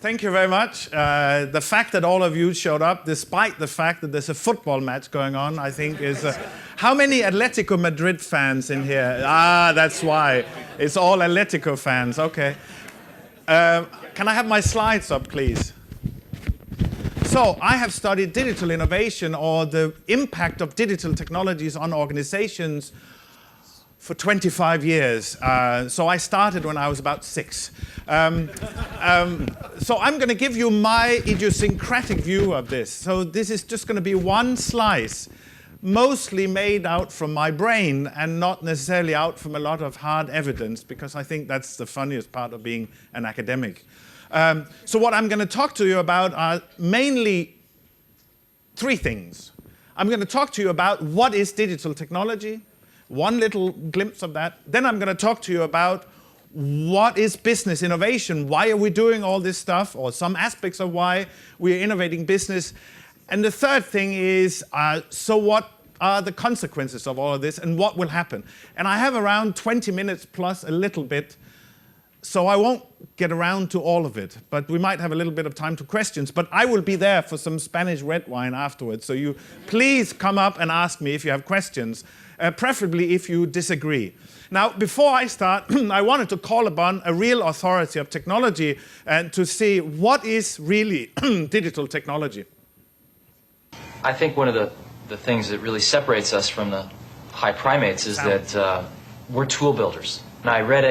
Thank you very much. The fact that all of you showed up, despite the fact that there's a football match going on, I think is... how many Atletico Madrid fans in here? Ah, that's why. It's all Atletico fans. Okay. Can I have my slides up, please? So I have studied digital innovation, or the impact of digital technologies on organizations, for 25 years. So I started when I was about 6. So I'm going to give you my idiosyncratic view of this. So this is just going to be one slice, mostly made out from my brain and not necessarily out from a lot of hard evidence, because I think that's the funniest part of being an academic. So what I'm going to talk to you about are mainly 3 things. I'm going to talk to you about what is digital technology, one little glimpse of that. Then I'm going to talk to you about what is business innovation, why are we doing all this stuff, or some aspects of why we're innovating business. And the third thing is, so what are the consequences of all of this and what will happen? And I have around 20 minutes plus a little bit, so I won't get around to all of it, but we might have a little bit of time to questions. But I will be there for some Spanish red wine afterwards, so you please come up and ask me if you have questions, preferably if you disagree. Now, before I start, I wanted to call upon a real authority of technology and to see what is really digital technology. I think one of the things that really separates us from the high primates is that we're tool builders. And I read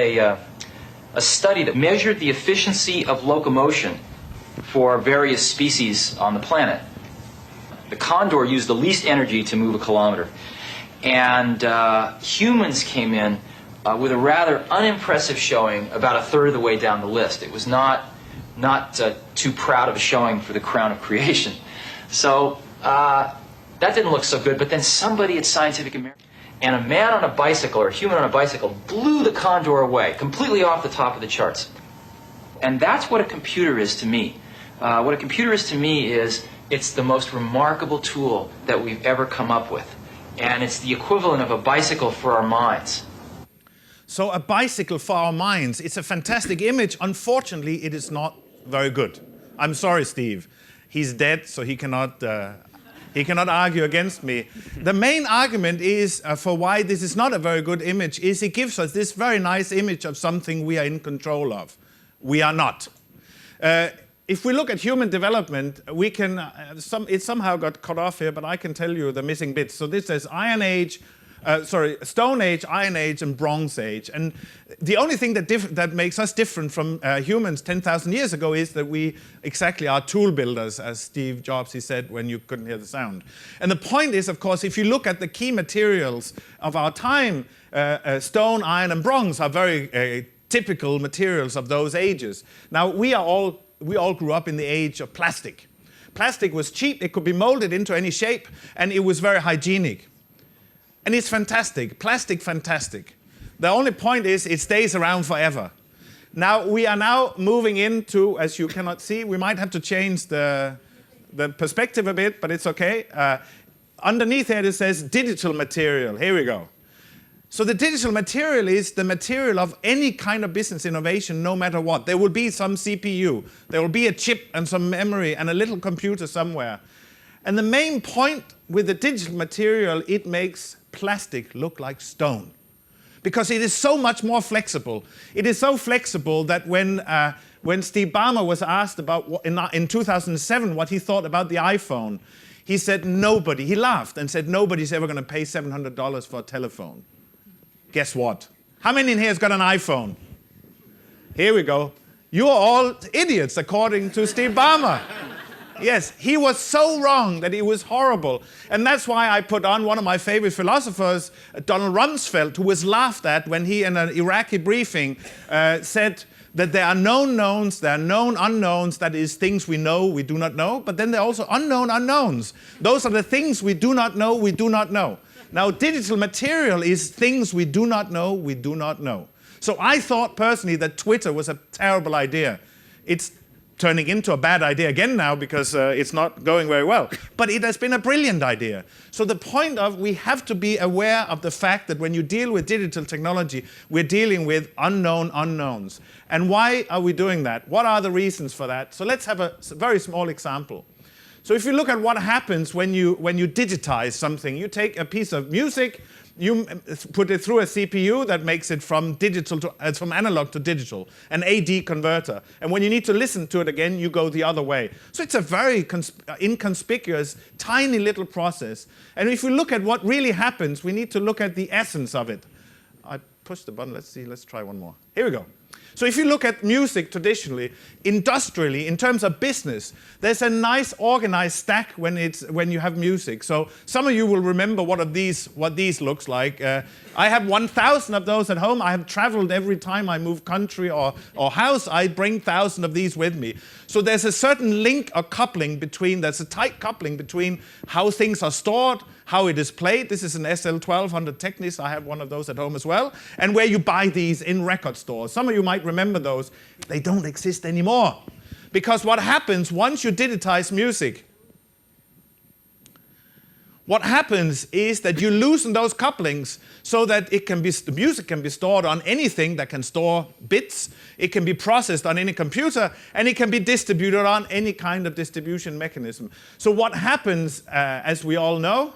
a study that measured the efficiency of locomotion for various species on the planet. The condor used the least energy to move a kilometer. And humans came in with a rather unimpressive showing about a third of the way down the list. It was not too proud of a showing for the crown of creation. So that didn't look so good, but then somebody at Scientific American, and a man on a bicycle, or a human on a bicycle, blew the condor away, completely off the top of the charts. And that's what a computer is to me. What a computer is to me is, it's the most remarkable tool that we've ever come up with. And it's the equivalent of a bicycle for our minds. So a bicycle for our minds, it's a fantastic image. Unfortunately, it is not very good. I'm sorry, Steve. He's dead, so he cannot argue against me. The main argument is for why this is not a very good image is it gives us this very nice image of something we are in control of. We are not. If we look at human development, we can, it somehow got cut off here, but I can tell you the missing bits. So this says Stone Age, Iron Age, and Bronze Age. And the only thing that makes us different from humans 10,000 years ago is that we exactly are tool builders, as Steve Jobs, he said when you couldn't hear the sound. And the point is, of course, if you look at the key materials of our time, stone, iron, and bronze are very typical materials of those ages. Now, we all grew up in the age of plastic. Plastic was cheap, it could be molded into any shape, and it was very hygienic. And it's fantastic, plastic fantastic. The only point is it stays around forever. Now, we are now moving into, as you cannot see, we might have to change the perspective a bit, but it's okay. Underneath here it says digital material, here we go. So the digital material is the material of any kind of business innovation, no matter what. There will be some CPU, there will be a chip and some memory and a little computer somewhere. And the main point with the digital material, it makes plastic look like stone. Because it is so much more flexible. It is so flexible that when Steve Ballmer was asked about, in 2007, what he thought about the iPhone, he said nobody, he laughed and said nobody's ever going to pay $700 for a telephone. Guess what? How many in here has got an iPhone? Here we go. You're all idiots, according to Steve Ballmer. Yes, he was so wrong that it was horrible. And that's why I put on one of my favorite philosophers, Donald Rumsfeld, who was laughed at when he, in an Iraqi briefing, said that there are known knowns, there are known unknowns, that is, things we know, we do not know, but then there are also unknown unknowns. Those are the things we do not know, we do not know. Now, digital material is things we do not know, we do not know. So I thought personally that Twitter was a terrible idea. It's turning into a bad idea again now because it's not going very well. But it has been a brilliant idea. So the point of we have to be aware of the fact that when you deal with digital technology, we're dealing with unknown unknowns. And why are we doing that? What are the reasons for that? So let's have a very small example. So if you look at what happens when you digitize something, you take a piece of music, you put it through a CPU that makes it from from analog to digital, an AD converter. And when you need to listen to it again, you go the other way. So it's a very inconspicuous, tiny little process. And if we look at what really happens, we need to look at the essence of it. I pushed the button. Let's see. Let's try one more. Here we go. So if you look at music traditionally, industrially, in terms of business, there's a nice organized stack when you have music. So some of you will remember what these looks like. I have 1,000 of those at home. I have traveled every time I move country or house. I bring 1,000 of these with me. So there's a certain link or coupling there's a tight coupling between how things are stored, how it is played. This is an SL1200 Technis. I have one of those at home as well. And where you buy these in record stores. Some of you might remember those. They don't exist anymore. Because what happens once you digitize music, what happens is that you loosen those couplings so that the music can be stored on anything that can store bits. It can be processed on any computer, and it can be distributed on any kind of distribution mechanism. So what happens, as we all know,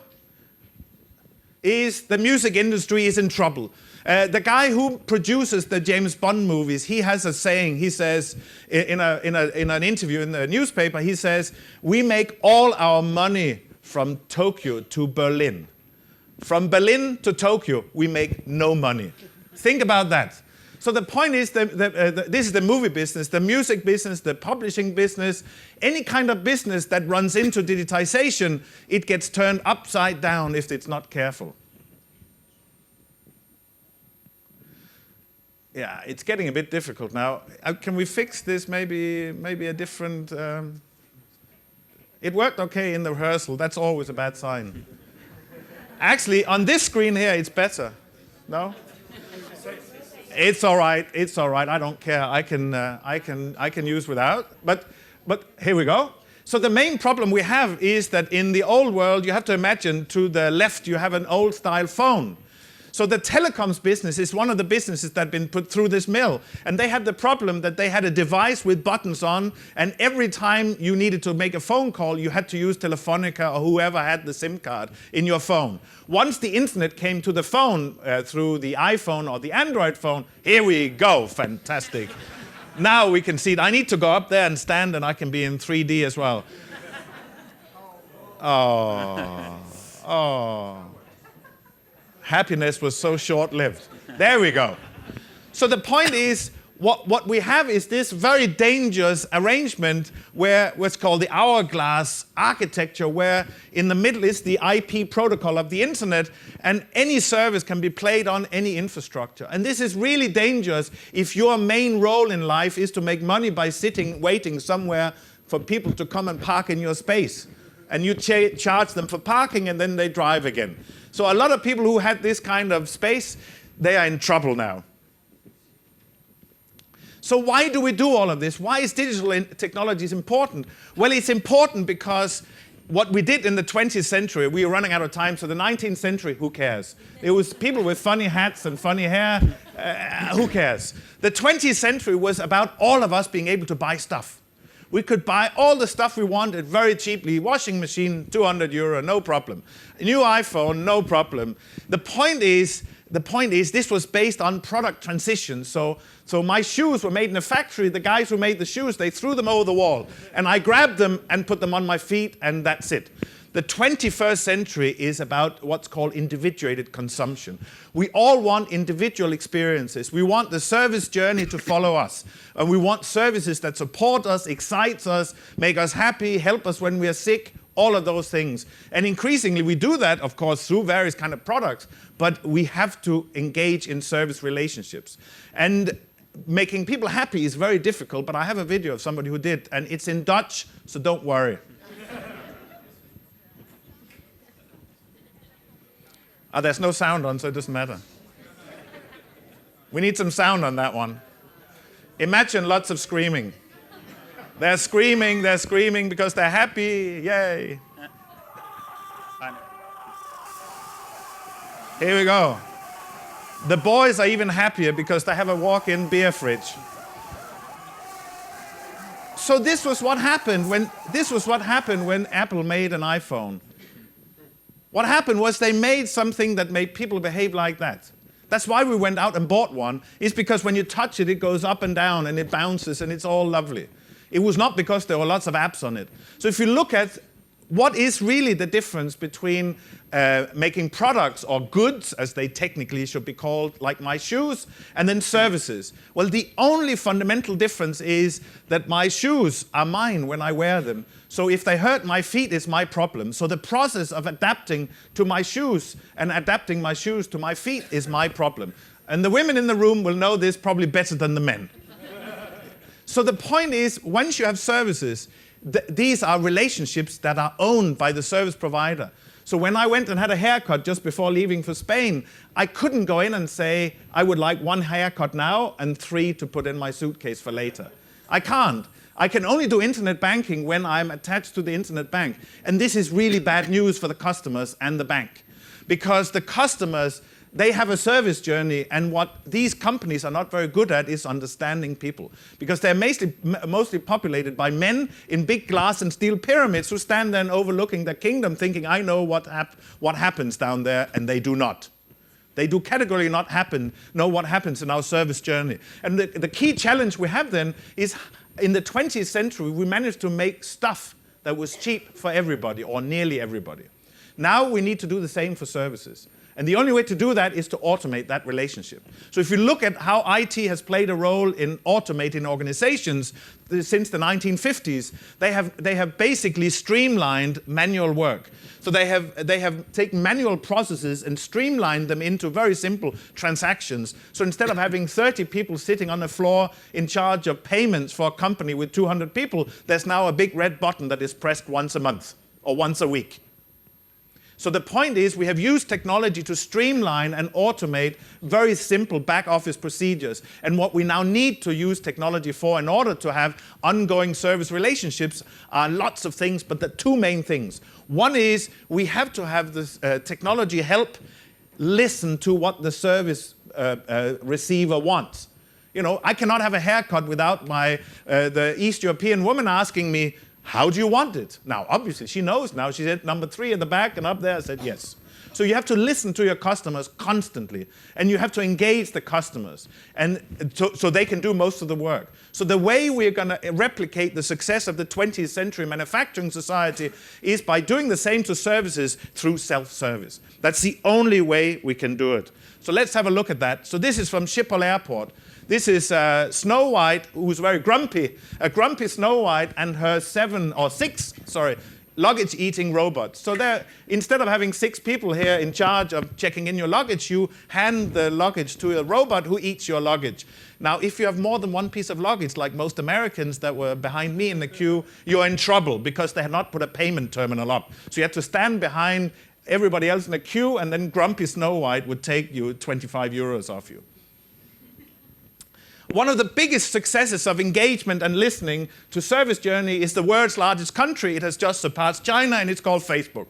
is the music industry is in trouble. The guy who produces the James Bond movies, he has a saying. He says in an interview in the newspaper, he says, "We make all our money from Tokyo to Berlin. From Berlin to Tokyo, we make no money." Think about that. So the point is that this is the movie business, the music business, the publishing business, any kind of business that runs into digitization, it gets turned upside down if it's not careful. Yeah, it's getting a bit difficult now. Can we fix this? Maybe a different... It worked okay in the rehearsal. That's always a bad sign. Actually, on this screen here, it's better. No? It's all right. It's all right. I don't care. I can use without. But here we go. So the main problem we have is that in the old world, you have to imagine to the left, you have an old-style phone. So the telecoms business is one of the businesses that have been put through this mill. And they had the problem that they had a device with buttons on, and every time you needed to make a phone call, you had to use Telefonica or whoever had the SIM card in your phone. Once the internet came to the phone through the iPhone or the Android phone, here we go, fantastic. Now we can see it. I need to go up there and stand, and I can be in 3D as well. Oh. Happiness was so short-lived. There we go. So the point is, what we have is this very dangerous arrangement where what's called the hourglass architecture, where in the middle is the IP protocol of the internet, and any service can be played on any infrastructure. And this is really dangerous if your main role in life is to make money by waiting somewhere for people to come and park in your space. And you charge them for parking, and then they drive again. So a lot of people who had this kind of space, they are in trouble now. So why do we do all of this? Why is digital technologies important? Well, it's important because what we did in the 20th century, we were running out of time, so the 19th century, who cares? It was people with funny hats and funny hair, who cares? The 20th century was about all of us being able to buy stuff. We could buy all the stuff we wanted very cheaply. Washing machine, €200, no problem. A new iPhone, no problem. The point is, this was based on product transition. So my shoes were made in a factory. The guys who made the shoes, they threw them over the wall. And I grabbed them and put them on my feet, and that's it. The 21st century is about what's called individuated consumption. We all want individual experiences. We want the service journey to follow us. And we want services that support us, excite us, make us happy, help us when we are sick, all of those things. And increasingly we do that, of course, through various kind of products, but we have to engage in service relationships. And making people happy is very difficult, but I have a video of somebody who did, and it's in Dutch, so don't worry. There's no sound on, so it doesn't matter. We need some sound on that one. Imagine lots of screaming. They're screaming because they're happy. Yay. Here we go. The boys are even happier because they have a walk-in beer fridge. So this was what happened when Apple made an iPhone. What happened was they made something that made people behave like that. That's why we went out and bought one, is because when you touch it, it goes up and down and it bounces and it's all lovely. It was not because there were lots of apps on it. So if you look at what is really the difference between making products or goods, as they technically should be called, like my shoes, and then services? Well, the only fundamental difference is that my shoes are mine when I wear them. So if they hurt my feet, it's my problem. So the process of adapting to my shoes and adapting my shoes to my feet is my problem. And the women in the room will know this probably better than the men. So the point is, once you have services, these are relationships that are owned by the service provider. So when I went and had a haircut just before leaving for Spain, I couldn't go in and say, I would like 1 haircut now and 3 to put in my suitcase for later. I can't. I can only do internet banking when I'm attached to the internet bank. And this is really bad news for the customers and the bank. Because the customers, they have a service journey, and what these companies are not very good at is understanding people. Because they're mostly populated by men in big glass and steel pyramids who stand there overlooking their kingdom thinking, I know what happens down there, and they do not. They do categorically not know what happens in our service journey. And the key challenge we have then is, in the 20th century, we managed to make stuff that was cheap for everybody, or nearly everybody. Now we need to do the same for services. And the only way to do that is to automate that relationship. So if you look at how IT has played a role in automating organizations since the 1950s, they have basically streamlined manual work. So they have taken manual processes and streamlined them into very simple transactions. So instead of having 30 people sitting on the floor in charge of payments for a company with 200 people, there's now a big red button that is pressed once a month or once a week. So the point is, we have used technology to streamline and automate very simple back office procedures. And what we now need to use technology for in order to have ongoing service relationships are lots of things, but the 2 main things. One is we have to have this technology help listen to what the service receiver wants. You know, I cannot have a haircut without the East European woman asking me, how do you want it? Now, obviously, she knows now. She said number 3 in the back, and up there I said yes. So you have to listen to your customers constantly, and you have to engage the customers, and so they can do most of the work. So the way we're going to replicate the success of the 20th century manufacturing society is by doing the same to services through self-service. That's the only way we can do it. So let's have a look at that. So this is from Schiphol Airport. This is Snow White, who's very grumpy, a grumpy Snow White and her 6 luggage-eating robots. So instead of having 6 people here in charge of checking in your luggage, you hand the luggage to a robot who eats your luggage. Now, if you have more than 1 piece of luggage, like most Americans that were behind me in the queue, you're in trouble because they had not put a payment terminal up. So you had to stand behind everybody else in the queue, and then grumpy Snow White would take you 25 euros off you. One of the biggest successes of engagement and listening to service journey is the world's largest country. It has just surpassed China, and it's called Facebook.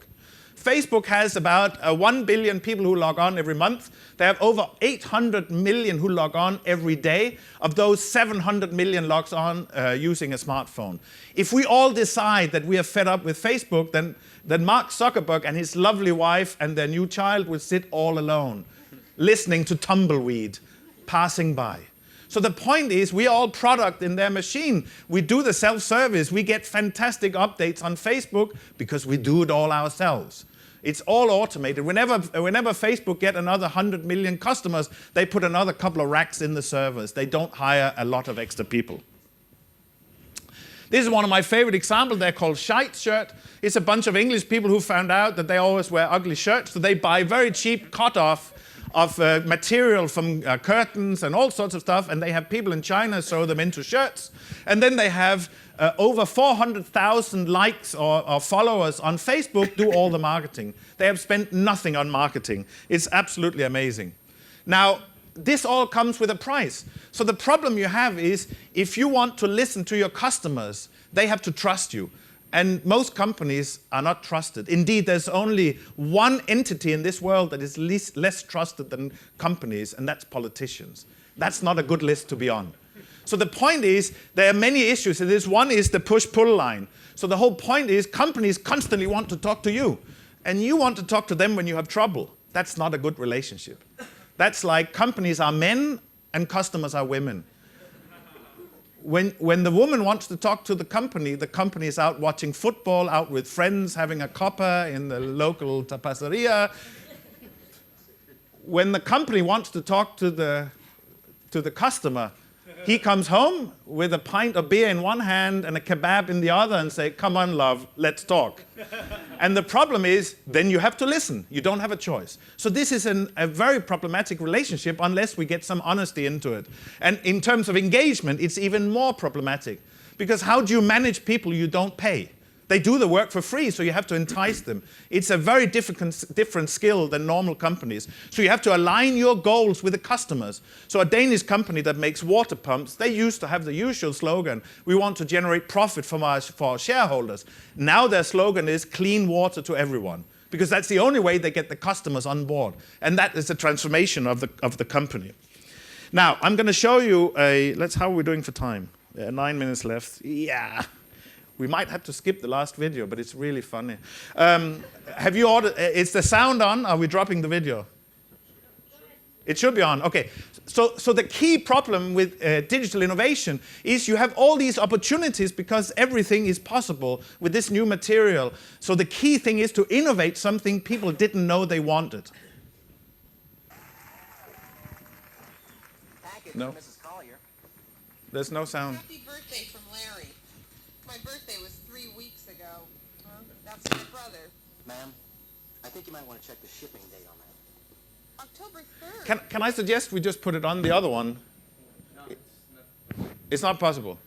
Facebook has about 1 billion people who log on every month. They have over 800 million who log on every day. Of those, 700 million logs on using a smartphone. If we all decide that we are fed up with Facebook, then Mark Zuckerberg and his lovely wife and their new child will sit all alone, listening to tumbleweed passing by. So the point is, we are all product in their machine. We do the self-service. We get fantastic updates on Facebook because we do it all ourselves. It's all automated. Whenever Facebook get another 100 million customers, they put another couple of racks in the servers. They don't hire a lot of extra people. This is one of my favorite examples. They're called Shite Shirt. It's a bunch of English people who found out that they always wear ugly shirts, so they buy very cheap cut-off of material from curtains and all sorts of stuff, and they have people in China sew them into shirts. And then they have over 400,000 likes or followers on Facebook do all the marketing. They have spent nothing on marketing. It's absolutely amazing. Now, this all comes with a price. So the problem you have is, if you want to listen to your customers, They have to trust you. And most companies are not trusted. Indeed, there's only one entity in this world that is less trusted than companies, and that's politicians. That's not a good list to be on. So the point is, there are many issues in this. One is the push-pull line. So the whole point is, companies constantly want to talk to you, and you want to talk to them when you have trouble. That's not a good relationship. That's like companies are men and customers are women. When the woman wants to talk to the company is out watching football, out with friends, having a coppa in the local tapaceria. When the company wants to talk to the customer, he comes home with a pint of beer in one hand and a kebab in the other and say, come on, love, let's talk. And the problem is, then you have to listen. You don't have a choice. So this is a very problematic relationship unless we get some honesty into it. And in terms of engagement, it's even more problematic. Because how do you manage people you don't pay? They do the work for free, so you have to entice them. It's a very different skill than normal companies. So you have to align your goals with the customers. So a Danish company that makes water pumps, they used to have the usual slogan, we want to generate profit for our shareholders. Now their slogan is clean water to everyone, because that's the only way they get the customers on board. And that is the transformation of the company. Now, I'm going to show you how are we doing for time? 9 minutes left. Yeah. We might have to skip the last video, but it's really funny. Have you ordered? Is the sound on? Are we dropping the video? It should be on. Okay. So the key problem with digital innovation is you have all these opportunities because everything is possible with this new material. So the key thing is to innovate something people didn't know they wanted. No. There's no sound. Happy birthday from Larry. My birthday was 3 weeks ago. Huh? That's my brother. Ma'am, I think you might want to check the shipping date on that. October 3rd. Can I suggest we just put it on the other one? No, it's not possible.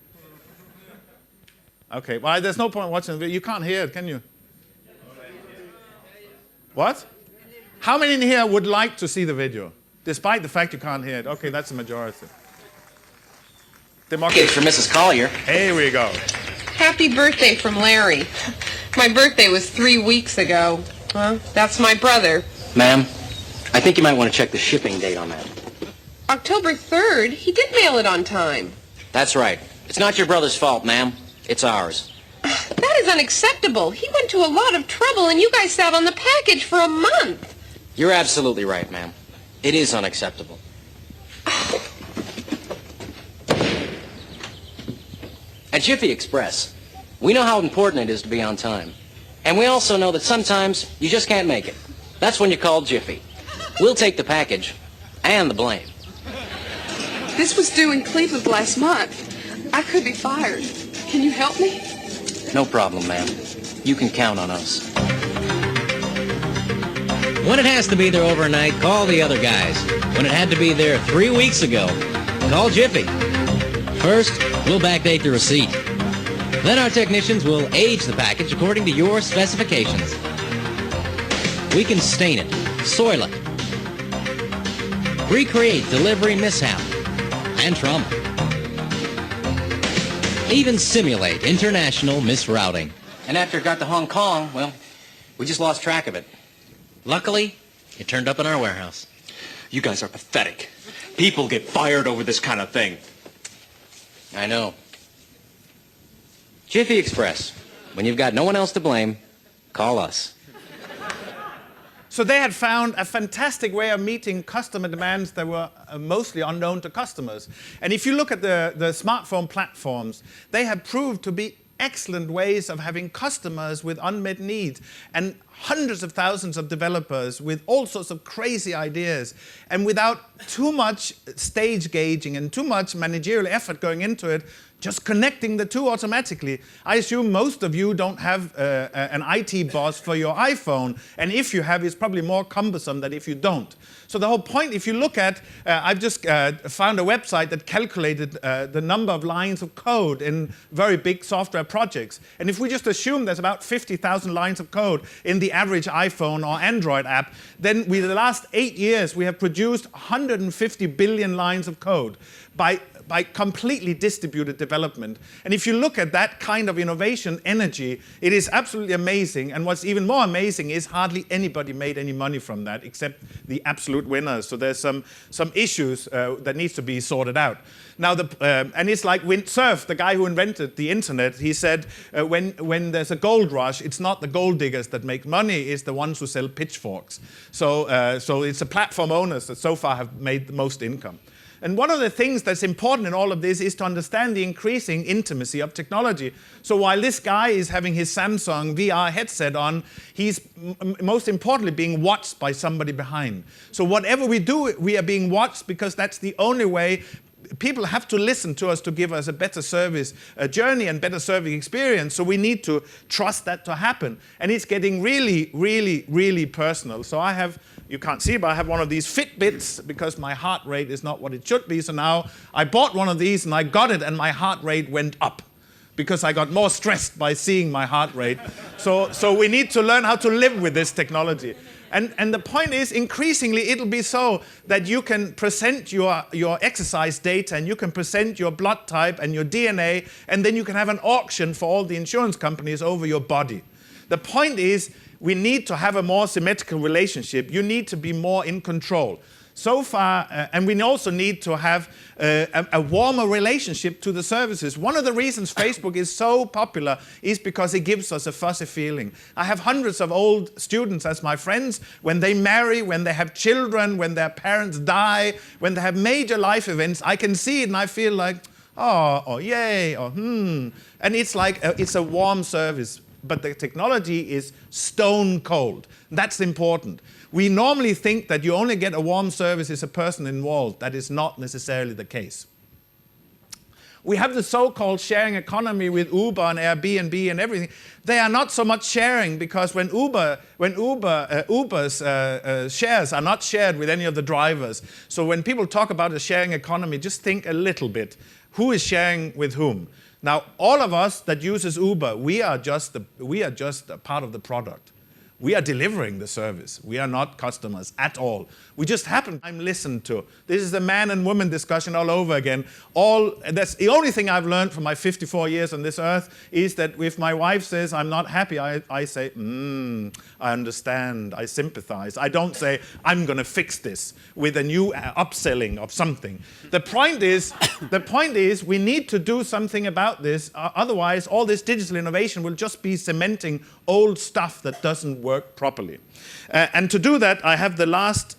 Okay, well, there's no point watching the video. You can't hear it, can you? What? How many in here would like to see the video, despite the fact you can't hear it? Okay, that's the majority. Okay, for Mrs. Collier. Here we go. Happy birthday from Larry. My birthday was 3 weeks ago. Huh? That's my brother. Ma'am, I think you might want to check the shipping date on that. October 3rd? He did mail it on time. That's right. It's not your brother's fault, ma'am. It's ours. That is unacceptable. He went to a lot of trouble and you guys sat on the package for a month. You're absolutely right, ma'am. It is unacceptable. At Jiffy Express, we know how important it is to be on time. And we also know that sometimes you just can't make it. That's when you call Jiffy. We'll take the package and the blame. This was due in Cleveland last month. I could be fired. Can you help me? No problem, ma'am. You can count on us. When it has to be there overnight, call the other guys. When it had to be there 3 weeks ago, call Jiffy. First, we'll backdate the receipt. Then our technicians will age the package according to your specifications. We can stain it, soil it, recreate delivery mishap and trauma. Even simulate international misrouting. And after it got to Hong Kong, well, we just lost track of it. Luckily, it turned up in our warehouse. You guys are pathetic. People get fired over this kind of thing. I know. Jiffy Express. When you've got no one else to blame, call us. So they had found a fantastic way of meeting customer demands that were mostly unknown to customers. And if you look at the smartphone platforms, they have proved to be excellent ways of having customers with unmet needs and hundreds of thousands of developers with all sorts of crazy ideas, and without too much stage gauging and too much managerial effort going into it, just connecting the two automatically. I assume most of you don't have an IT boss for your iPhone, and if you have, it's probably more cumbersome than if you don't. So the whole point, if you look at, I've just found a website that calculated the number of lines of code in very big software projects. And if we just assume there's about 50,000 lines of code in the average iPhone or Android app, then with the last 8 years, we have produced 150 billion lines of code. By by completely distributed development. And if you look at that kind of innovation energy, it is absolutely amazing. And what's even more amazing is hardly anybody made any money from that except the absolute winners. So there's some issues that needs to be sorted out. Now, and it's like windsurf, the guy who invented the internet. He said, when there's a gold rush, it's not the gold diggers that make money, it's the ones who sell pitchforks. So it's the platform owners that so far have made the most income. And one of the things that's important in all of this is to understand the increasing intimacy of technology. So while this guy is having his Samsung VR headset on, he's most importantly being watched by somebody behind. So whatever we do, we are being watched, because that's the only way. People have to listen to us to give us a better service journey and better serving experience. So we need to trust that to happen. And it's getting really, really, really personal. So I have, you can't see, but I have one of these Fitbits because my heart rate is not what it should be. So now I bought one of these and I got it and my heart rate went up because I got more stressed by seeing my heart rate. So we need to learn how to live with this technology. And the point is, increasingly, it'll be so that you can present your exercise data and you can present your blood type and your DNA, and then you can have an auction for all the insurance companies over your body. The point is, we need to have a more symmetrical relationship. You need to be more in control. So far, and we also need to have a warmer relationship to the services. One of the reasons Facebook is so popular is because it gives us a fuzzy feeling. I have hundreds of old students as my friends. When they marry, when they have children, when their parents die, when they have major life events, I can see it and I feel like, oh, or yay, or And it's like, it's a warm service. But the technology is stone cold. That's important. We normally think that you only get a warm service if a person involved. That is not necessarily the case. We have the so-called sharing economy with Uber and Airbnb and everything. They are not so much sharing, because when Uber's shares are not shared with any of the drivers. So when people talk about a sharing economy, just think a little bit. Who is sharing with whom? Now, all of us that uses Uber, we are just a part of the product. We are delivering the service. We are not customers at all. We just happen to listen to. This is the man and woman discussion all over again. That's the only thing I've learned from my 54 years on this earth is that if my wife says I'm not happy, I say, I understand, I sympathize. I don't say, I'm going to fix this with a new upselling of something. The point is, we need to do something about this. Otherwise, all this digital innovation will just be cementing old stuff that doesn't work properly. And to do that, I have the last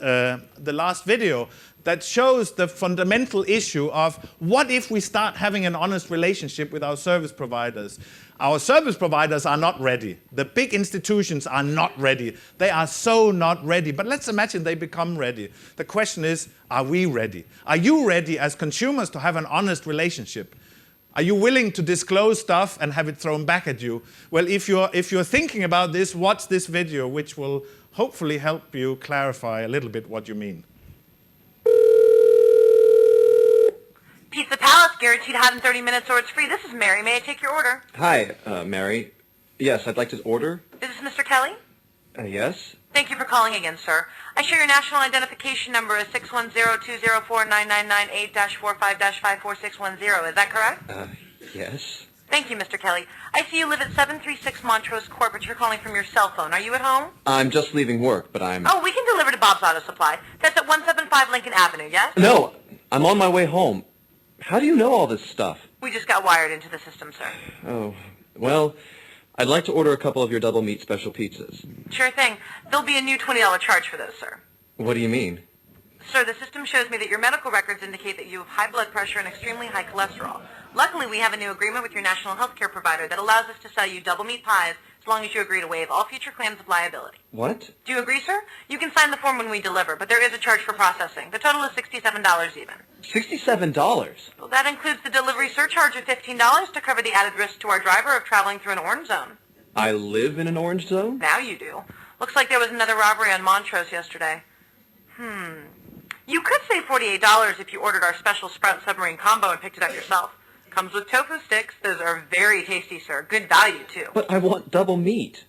video that shows the fundamental issue of what if we start having an honest relationship with our service providers. Our service providers are not ready. The big institutions are not ready. They are so not ready. But let's imagine they become ready. The question is, are we ready? Are you ready as consumers to have an honest relationship? Are you willing to disclose stuff and have it thrown back at you? Well, if you're thinking about this, watch this video, which will hopefully help you clarify a little bit what you mean. Pizza Palace, guaranteed to have in 30 minutes or it's free. This is Mary. May I take your order? Hi, Mary. Yes, I'd like to order. Is this Mr. Kelly? Yes. Thank you for calling again, sir. I show your national identification number is 610-204-999-8-45-54610. Is that correct? Yes. Thank you, Mr. Kelly. I see you live at 736 Montrose Court, but you're calling from your cell phone. Are you at home? I'm just leaving work, but I'm... Oh, we can deliver to Bob's Auto Supply. That's at 175 Lincoln Avenue, yes? No, I'm on my way home. How do you know all this stuff? We just got wired into the system, sir. Oh, well, I'd like to order a couple of your double meat special pizzas. Sure thing. There'll be a new $20 charge for those, sir. What do you mean? Sir, the system shows me that your medical records indicate that you have high blood pressure and extremely high cholesterol. Luckily, we have a new agreement with your national health care provider that allows us to sell you double meat pies as long as you agree to waive all future claims of liability. What? Do you agree, sir? You can sign the form when we deliver, but there is a charge for processing. The total is $67 even. $67? Well, that includes the delivery surcharge of $15 to cover the added risk to our driver of traveling through an orange zone. I live in an orange zone? Now you do. Looks like there was another robbery on Montrose yesterday. You could save $48 if you ordered our special Sprout Submarine Combo and picked it up yourself. Comes with tofu sticks. Those are very tasty, sir. Good value, too. But I want double meat.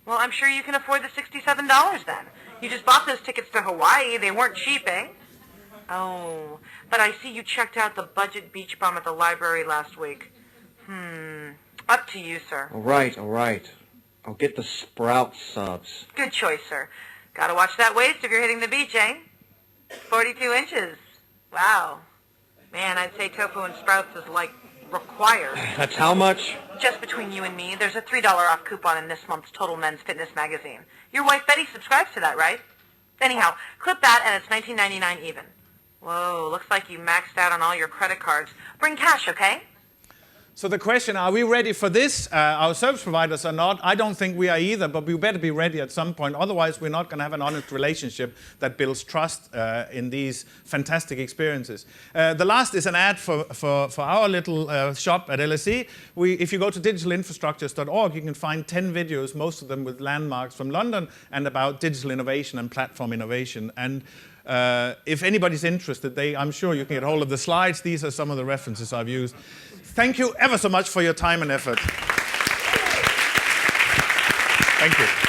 Well, I'm sure you can afford the $67 then. You just bought those tickets to Hawaii. They weren't cheap, eh? Oh, but I see you checked out the budget beach bum at the library last week. Up to you, sir. All right. I'll get the sprout subs. Good choice, sir. Gotta watch that waist if you're hitting the beach, eh? 42 inches. Wow. Man, I'd say tofu and sprouts is like required. That's how much? Just between you and me, there's a $3 off coupon in this month's Total Men's Fitness magazine. Your wife Betty subscribes to that, right? Anyhow, clip that and it's $19.99 even. Whoa, looks like you maxed out on all your credit cards. Bring cash, okay? So the question, are we ready for this? Our service providers are not. I don't think we are either, but we better be ready at some point. Otherwise, we're not going to have an honest relationship that builds trust in these fantastic experiences. The last is an ad for our little shop at LSE. If you go to digitalinfrastructures.org, you can find 10 videos, most of them with landmarks from London, and about digital innovation and platform innovation. And if anybody's interested, I'm sure you can get hold of the slides. These are some of the references I've used. Thank you ever so much for your time and effort. Thank you.